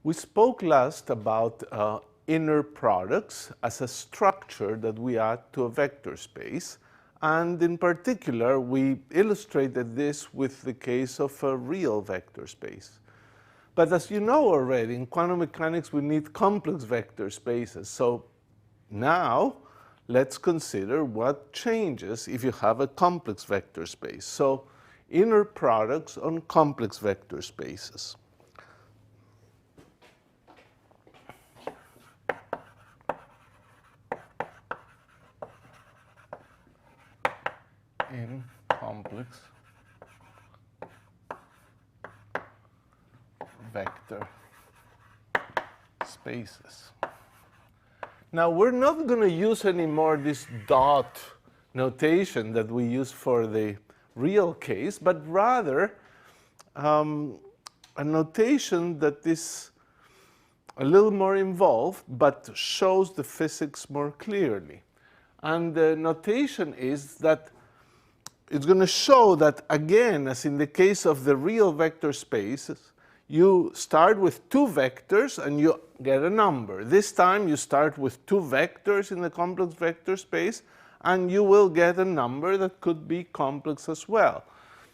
We spoke last about inner products as a structure that we add to a vector space. And in particular, we illustrated this with the case of a real vector space. But as you know already, in quantum mechanics, we need complex vector spaces. So now, let's consider what changes if you have a complex vector space. So inner products on complex vector spaces. In complex vector spaces. Now, we're not going to use anymore this dot notation that we use for the real case, but rather a notation that is a little more involved, but shows the physics more clearly. And the notation is that it's going to show that, again, as in the case of the real vector spaces, you start with two vectors and you get a number. This time you start with two vectors in the complex vector space, and you will get a number that could be complex as well.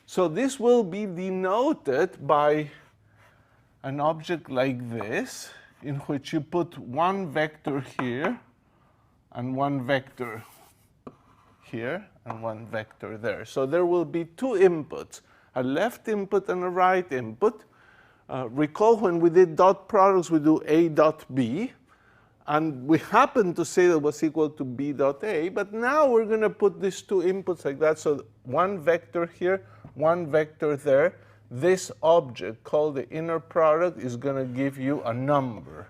So this will be denoted by an object like this, in which you put one vector here and one vector here and one vector there. So there will be two inputs, a left input and a right input. Recall when we did dot products, we do A dot B. And we happen to say that was equal to B dot A. But now we're going to put these two inputs like that. So one vector here, one vector there. This object called the inner product is going to give you a number.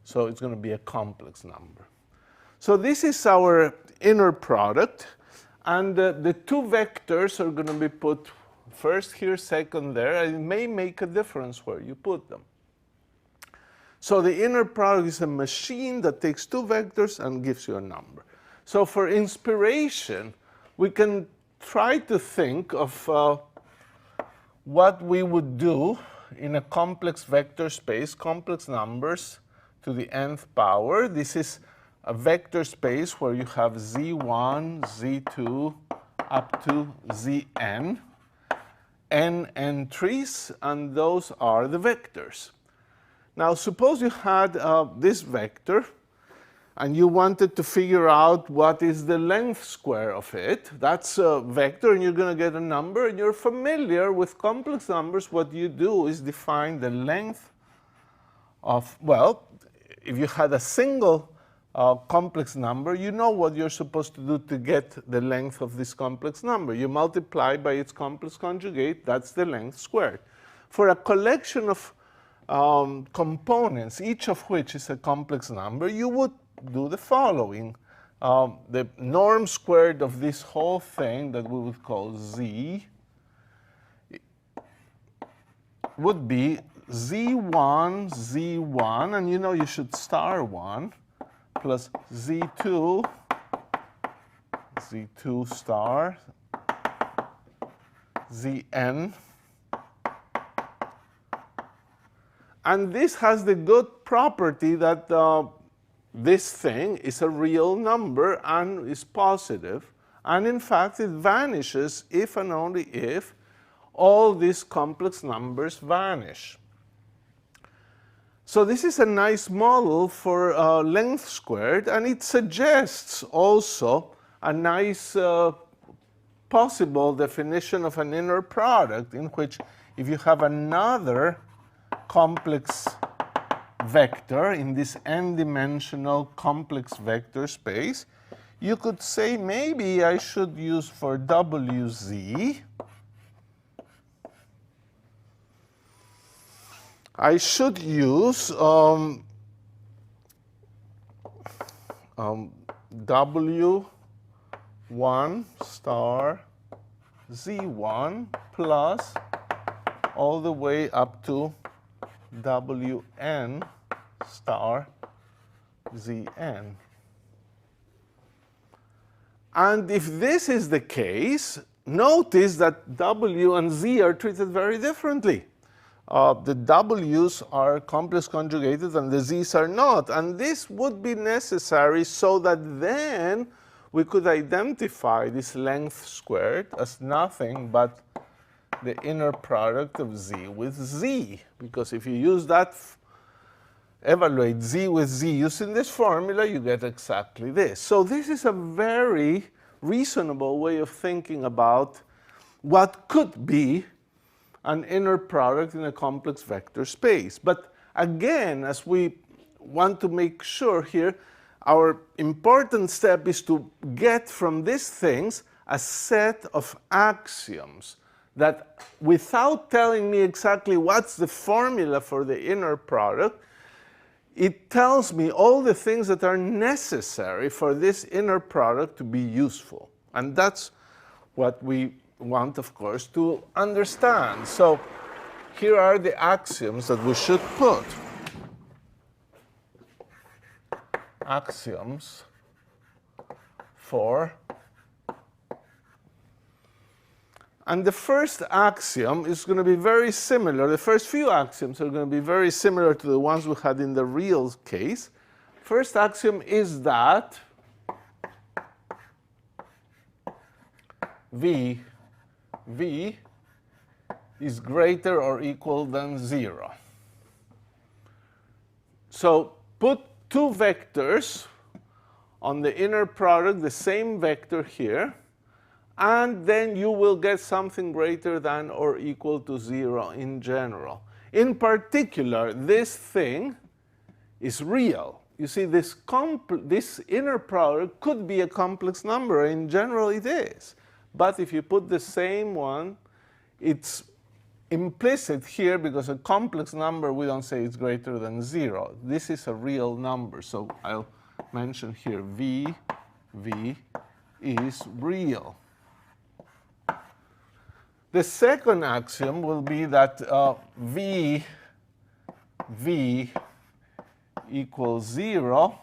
So it's going to be a complex number. So this is our inner product. And the two vectors are going to be put first here, second there. And it may make a difference where you put them. So the inner product is a machine that takes two vectors and gives you a number. So for inspiration, we can try to think of what we would do in a complex vector space, complex numbers to the nth power. This is a vector space where you have z1, z2, up to zn, n entries, and those are the vectors. Now, suppose you had this vector, and you wanted to figure out what is the length square of it. That's a vector, and you're going to get a number. And you're familiar with complex numbers. What you do is define the length of, well, if you had a single complex number, you know what you're supposed to do to get the length of this complex number. You multiply by its complex conjugate. That's the length squared. For a collection of components, each of which is a complex number, you would do the following. The norm squared of this whole thing that we would call z would be z1, z1, and you know you should star 1, plus z2, z2 star, zn. And this has the good property that this thing is a real number and is positive. And in fact, it vanishes if and only if all these complex numbers vanish. So this is a nice model for length squared, and it suggests also a nice possible definition of an inner product in which if you have another complex vector in this n-dimensional complex vector space, you could say maybe I should use for wz, I should use w1 star z1 plus all the way up to wn star zn. And if this is the case, notice that w and z are treated very differently. the W's are complex conjugated and the Z's are not. And this would be necessary so that then we could identify this length squared as nothing but the inner product of Z with Z. Because if you use that, evaluate Z with Z using this formula, you get exactly this. So this is a very reasonable way of thinking about what could be an inner product in a complex vector space. But again, as we want to make sure here, our important step is to get from these things a set of axioms that, without telling me exactly what's the formula for the inner product, it tells me all the things that are necessary for this inner product to be useful. And that's what we want, of course, to understand. So here are the axioms that we should put. Axioms for. And the first axiom is going to be very similar. The first few axioms are going to be very similar to the ones we had in the real case. First axiom is that V is greater or equal than 0. So put two vectors on the inner product, the same vector here, and then you will get something greater than or equal to 0 in general. In particular, this thing is real. You see, this inner product could be a complex number. In general, it is. But if you put the same one, it's implicit here because a complex number, we don't say it's greater than 0. This is a real number. So I'll mention here V is real. The second axiom will be that V equals 0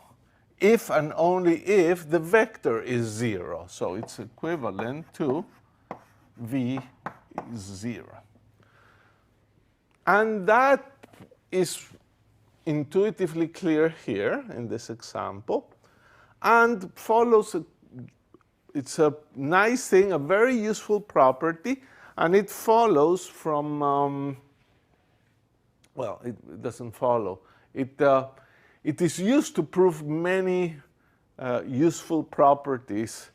if and only if the vector is 0. So it's equivalent to V is 0. And that is intuitively clear here in this example, and follows it's a nice thing, a very useful property, and it follows from, well, it doesn't follow. It is used to prove many useful properties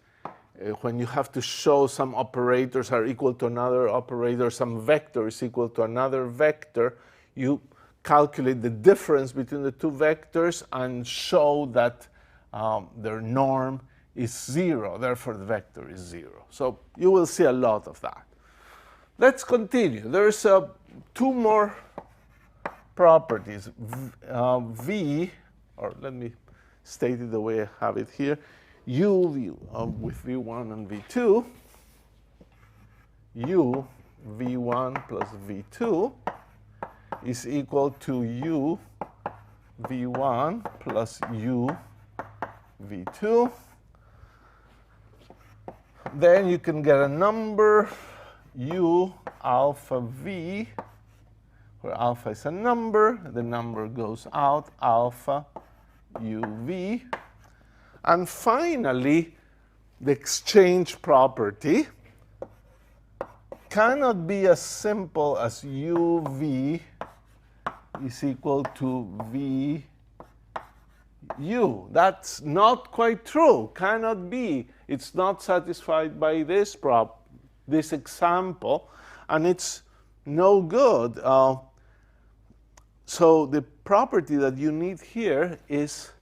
when you have to show some operators are equal to another operator, some vector is equal to another vector. You calculate the difference between the two vectors and show that their norm is 0. Therefore, the vector is 0. So you will see a lot of that. Let's continue. There's two more properties. V, or let me state it the way I have it here. U with V1 and V2. U V1 plus V2 is equal to U V1 plus U V2. Then you can get a number U alpha V, where alpha is a number. The number goes out, alpha UV. And finally, the exchange property cannot be as simple as UV is equal to VU. That's not quite true. Cannot be. It's not satisfied by this example, and it's no good. So the property that you need here is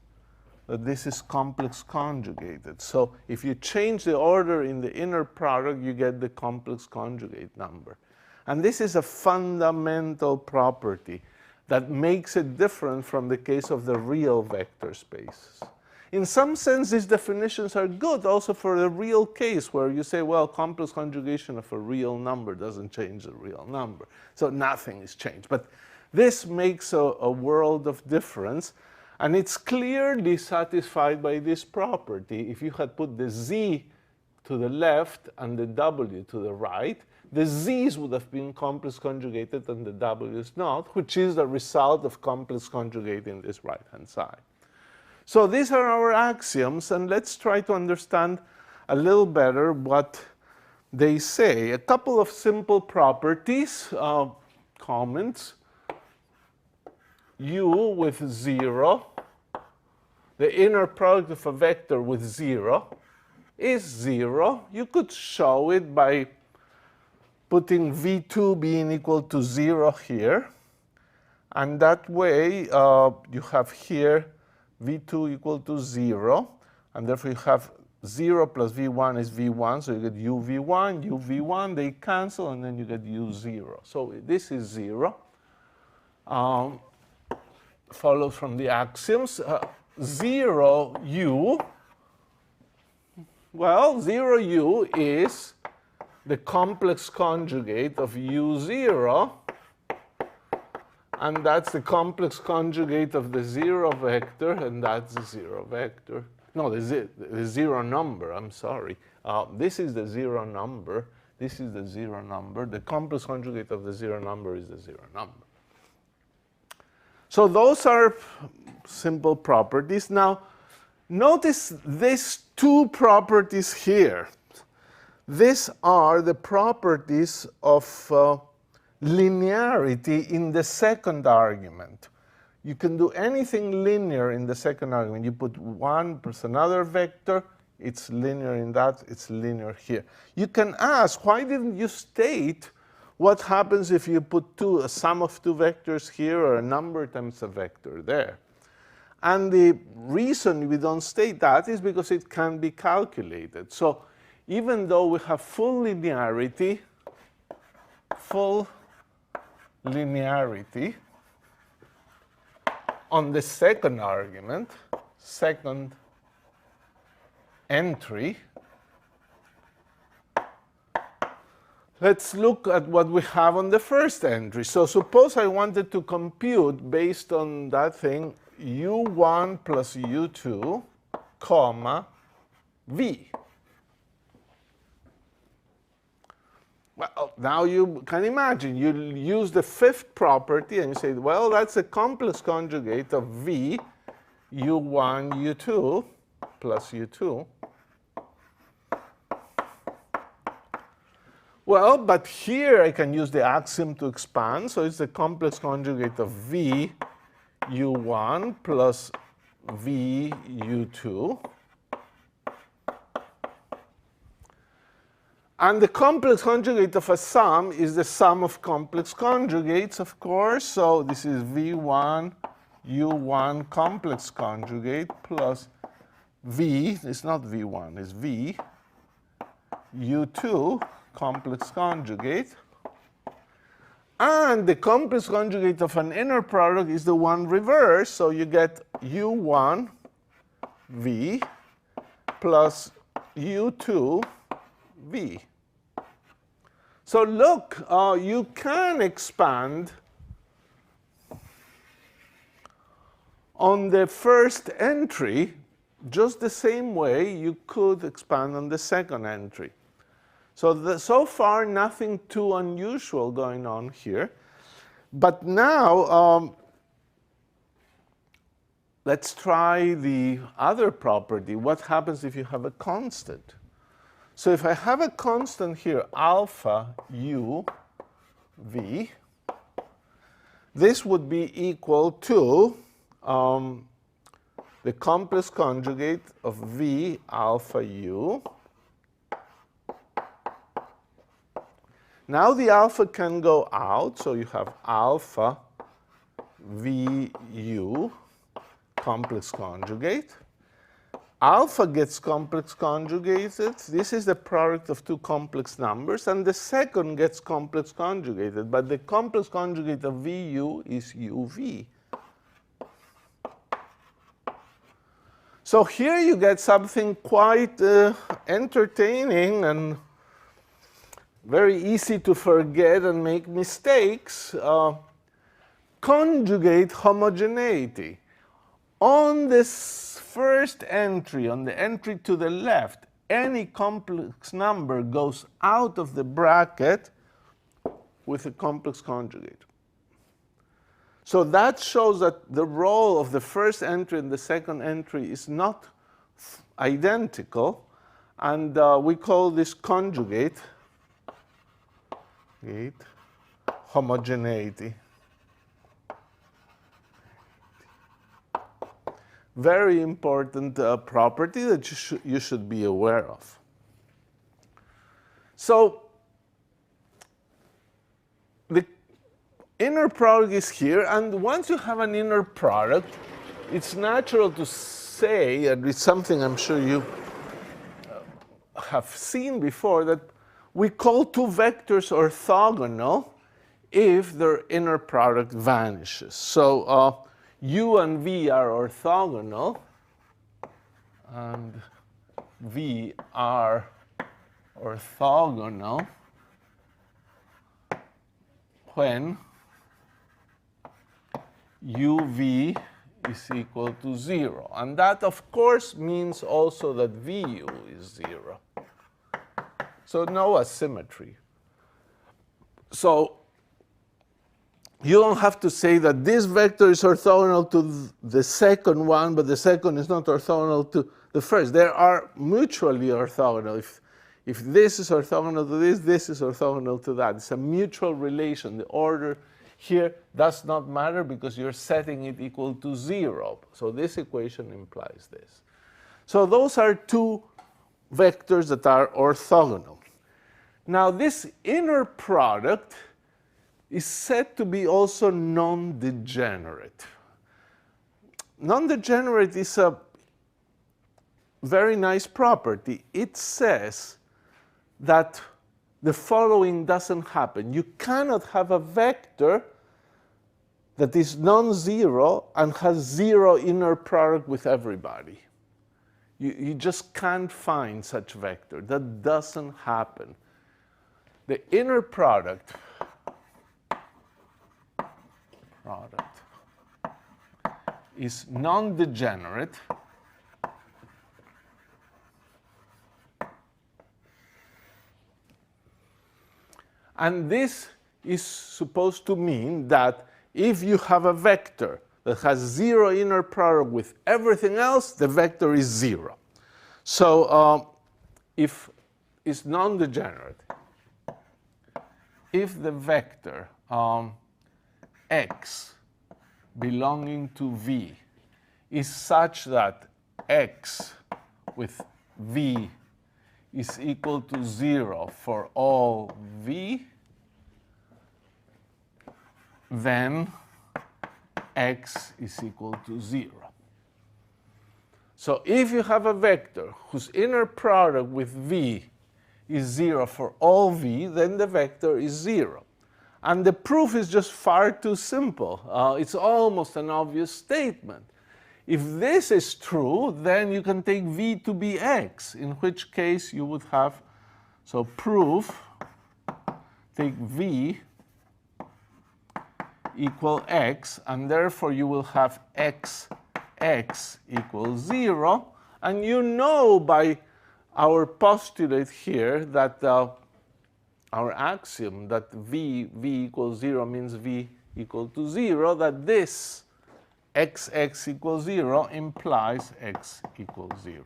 that this is complex conjugated. So if you change the order in the inner product, you get the complex conjugate number. And this is a fundamental property that makes it different from the case of the real vector spaces. In some sense, these definitions are good also for the real case, where you say, well, complex conjugation of a real number doesn't change the real number. So nothing is changed. But this makes a world of difference. And it's clearly satisfied by this property. If you had put the Z to the left and the W to the right, the z's would have been complex conjugated and the w's not, which is the result of complex conjugating this right-hand side. So these are our axioms, and let's try to understand a little better what they say. A couple of simple properties, comments. U with 0, the inner product of a vector with 0 is 0. You could show it by putting v2 being equal to 0 here. And that way, you have here v2 equal to 0. And therefore, you have 0 plus v1 is v1. So you get u v1, they cancel, and then you get u0. So this is 0. Follows from the axioms. 0u, well, 0u is the complex conjugate of u0, and that's the complex conjugate of the 0 vector, and that's the 0 vector. No, the 0 number, I'm sorry. This is the 0 number. This is the 0 number. The complex conjugate of the 0 number is the 0 number. So those are simple properties. Now, notice these two properties here. These are the properties of linearity in the second argument. You can do anything linear in the second argument. You put 1 plus another vector, it's linear in that, it's linear here. You can ask, why didn't you state what happens if you put a sum of two vectors here or a number times a vector there? And the reason we don't state that is because it can be calculated. So even though we have full linearity on the second argument, second entry, let's look at what we have on the first entry. So suppose I wanted to compute, based on that thing, u1 plus u2, comma, v. Well, now you can imagine, you use the fifth property and you say, well, that's a complex conjugate of v, u1, u2, plus u2. Well, but here I can use the axiom to expand. So it's the complex conjugate of v u1 plus v u2. And the complex conjugate of a sum is the sum of complex conjugates, of course. So this is v1 u1 complex conjugate plus v, it's not v1, it's v u2 complex conjugate. And the complex conjugate of an inner product is the one reversed. So you get u1 v plus u2 v. So look, you can expand on the first entry just the same way you could expand on the second entry. So so far, nothing too unusual going on here. But now, let's try the other property. What happens if you have a constant? So if I have a constant here, alpha u v, this would be equal to the complex conjugate of v alpha u. Now the alpha can go out, so you have alpha vu complex conjugate. Alpha gets complex conjugated. This is the product of two complex numbers, and the second gets complex conjugated. But the complex conjugate of vu is uv. So here you get something quite entertaining and very easy to forget and make mistakes. Conjugate homogeneity. On this first entry, on the entry to the left, any complex number goes out of the bracket with a complex conjugate. So that shows that the role of the first entry and the second entry is not identical, and we call this conjugate homogeneity. Very important property that you should be aware of. So the inner product is here, and once you have an inner product, it's natural to say, and it's something I'm sure you have seen before, that we call two vectors orthogonal if their inner product vanishes. So u and v are orthogonal, and v are orthogonal when uv is equal to 0. And that, of course, means also that vu is 0. So no asymmetry. So you don't have to say that this vector is orthogonal to the second one, but the second is not orthogonal to the first. They are mutually orthogonal. If this is orthogonal to this, this is orthogonal to that. It's a mutual relation. The order here does not matter because you're setting it equal to 0. So this equation implies this. So those are two vectors that are orthogonal. Now this inner product is said to be also non-degenerate. Non-degenerate is a very nice property. It says that the following doesn't happen. You cannot have a vector that is non-zero and has 0 inner product with everybody. You just can't find such vector. That doesn't happen. The inner product is non-degenerate and this is supposed to mean that if you have a vector that has 0 inner product with everything else, the vector is 0. So if it's non-degenerate, if the vector x belonging to v is such that x with v is equal to 0 for all v, then x is equal to 0. So if you have a vector whose inner product with v is 0 for all v, then the vector is 0. And the proof is just far too simple. It's almost an obvious statement. If this is true, then you can take v to be x, in which case you would have, so proof, take v equal x, and therefore you will have x equals 0. And you know by our postulate here that our axiom that v equals 0 means v equal to 0, that this x equals 0 implies x equals 0.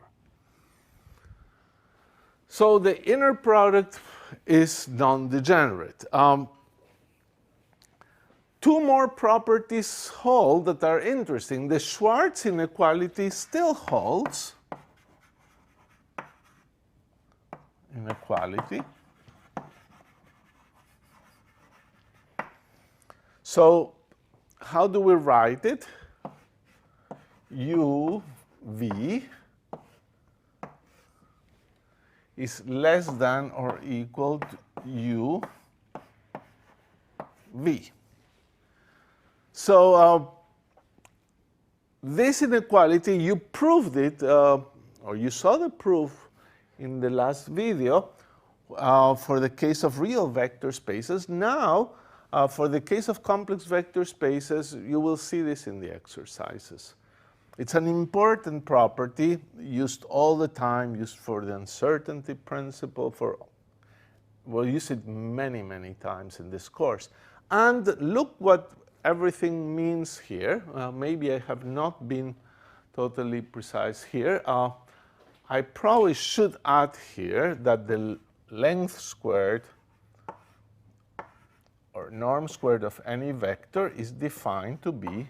So the inner product is non-degenerate. Two more properties hold that are interesting. The Schwarz inequality still holds. Inequality. So how do we write it? u v is less than or equal to u v. So this inequality, you proved it, or you saw the proof in the last video for the case of real vector spaces. Now, for the case of complex vector spaces, you will see this in the exercises. It's an important property used all the time, used for the uncertainty principle, for we'll use it many, many times in this course. And look what everything means here. Maybe I have not been totally precise here. I probably should add here that the length squared or norm squared of any vector is defined to be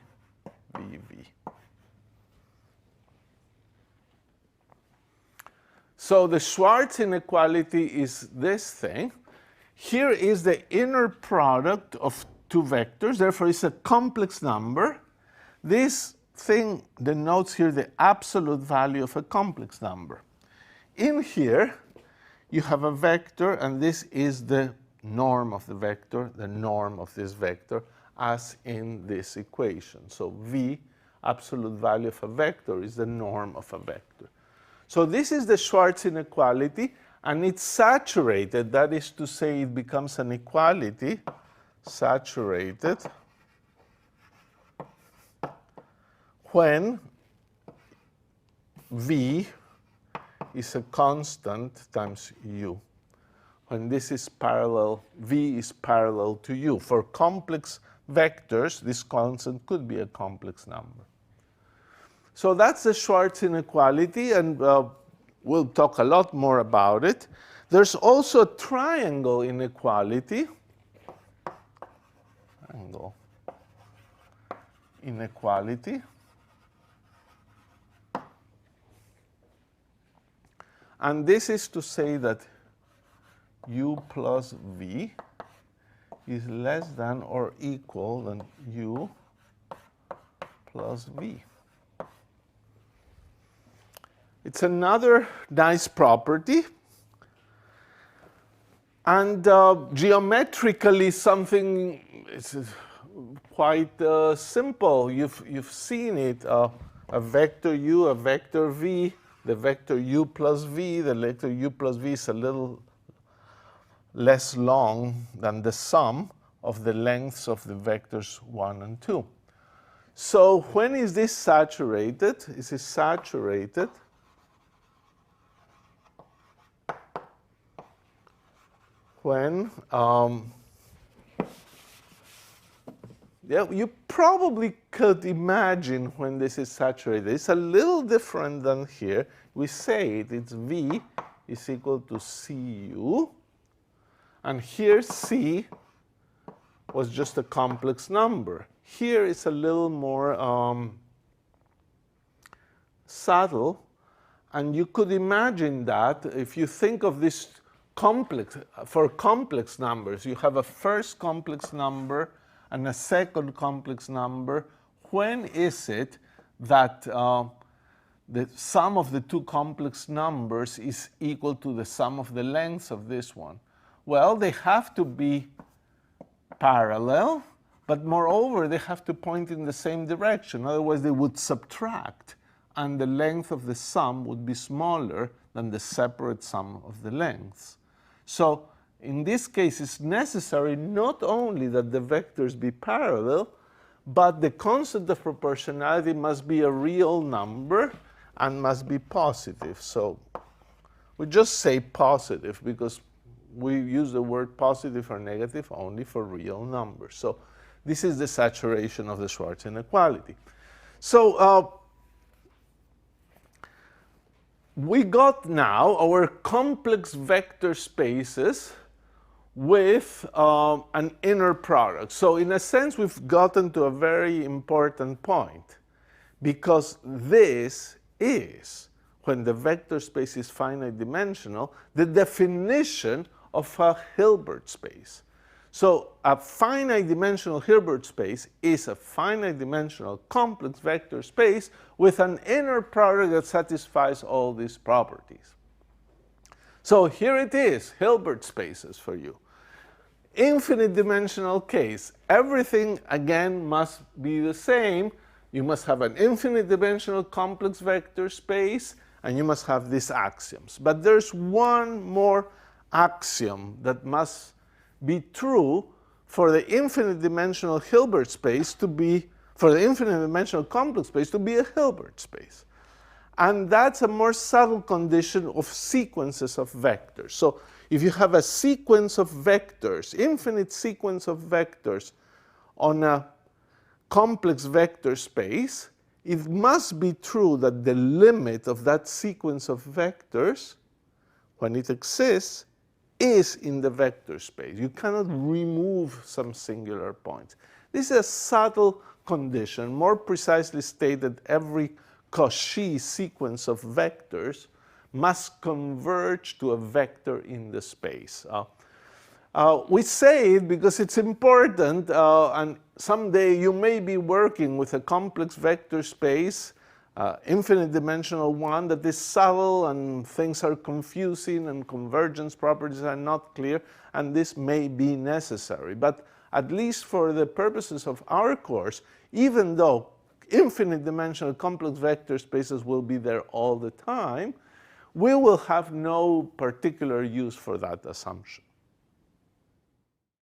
VV. So the Schwarz inequality is this thing. Here is the inner product of two vectors, therefore it's a complex number. This thing denotes here the absolute value of a complex number. In here, you have a vector, and this is the norm of the vector, the norm of this vector, as in this equation. So V, absolute value of a vector, is the norm of a vector. So this is the Schwarz inequality, and it's saturated. That is to say, it becomes an equality, saturated, when V is a constant times U. When this is parallel, V is parallel to U. For complex vectors, this constant could be a complex number. So that's the Schwarz inequality, and we'll talk a lot more about it. There's also a triangle inequality. Triangle inequality. And this is to say that U plus V is less than or equal than U plus V. It's another nice property. And geometrically, something is quite simple. You've seen it. A vector U, a vector V, the vector U plus V. The vector U plus V is a little less long than the sum of the lengths of the vectors 1 and 2. So when is this saturated? Is it saturated when, you probably could imagine when this is saturated. It's a little different than here. We say it's V is equal to Cu. And here C was just a complex number. Here it's a little more subtle. And you could imagine that if you think of this complex, for complex numbers, you have a first complex number and a second complex number. When is it that the sum of the two complex numbers is equal to the sum of the lengths of this one? Well, they have to be parallel, but moreover, they have to point in the same direction. Otherwise, they would subtract, and the length of the sum would be smaller than the separate sum of the lengths. So in this case, it's necessary not only that the vectors be parallel, but the constant of proportionality must be a real number and must be positive. So we just say positive because we use the word positive or negative only for real numbers. So this is the saturation of the Schwarz inequality. So we got now our complex vector spaces with an inner product. So in a sense, we've gotten to a very important point, because this is, when the vector space is finite dimensional, the definition of a Hilbert space. So a finite dimensional Hilbert space is a finite dimensional complex vector space with an inner product that satisfies all these properties. So here it is, Hilbert spaces for you. Infinite dimensional case. Everything, again, must be the same. You must have an infinite dimensional complex vector space, and you must have these axioms. But there's one more axiom that must be true for the infinite dimensional Hilbert space to be, for the infinite dimensional complex space to be a Hilbert space. And that's a more subtle condition of sequences of vectors. So If you have a sequence of vectors, infinite sequence of vectors on a complex vector space, it must be true that the limit of that sequence of vectors, when it exists, is in the vector space. You cannot remove some singular points. This is a subtle condition. More precisely stated, every Cauchy sequence of vectors must converge to a vector in the space. We say it because it's important, and someday you may be working with a complex vector space, infinite dimensional one, that is subtle and things are confusing and convergence properties are not clear, and this may be necessary. But at least for the purposes of our course, even though infinite dimensional complex vector spaces will be there all the time, we will have no particular use for that assumption.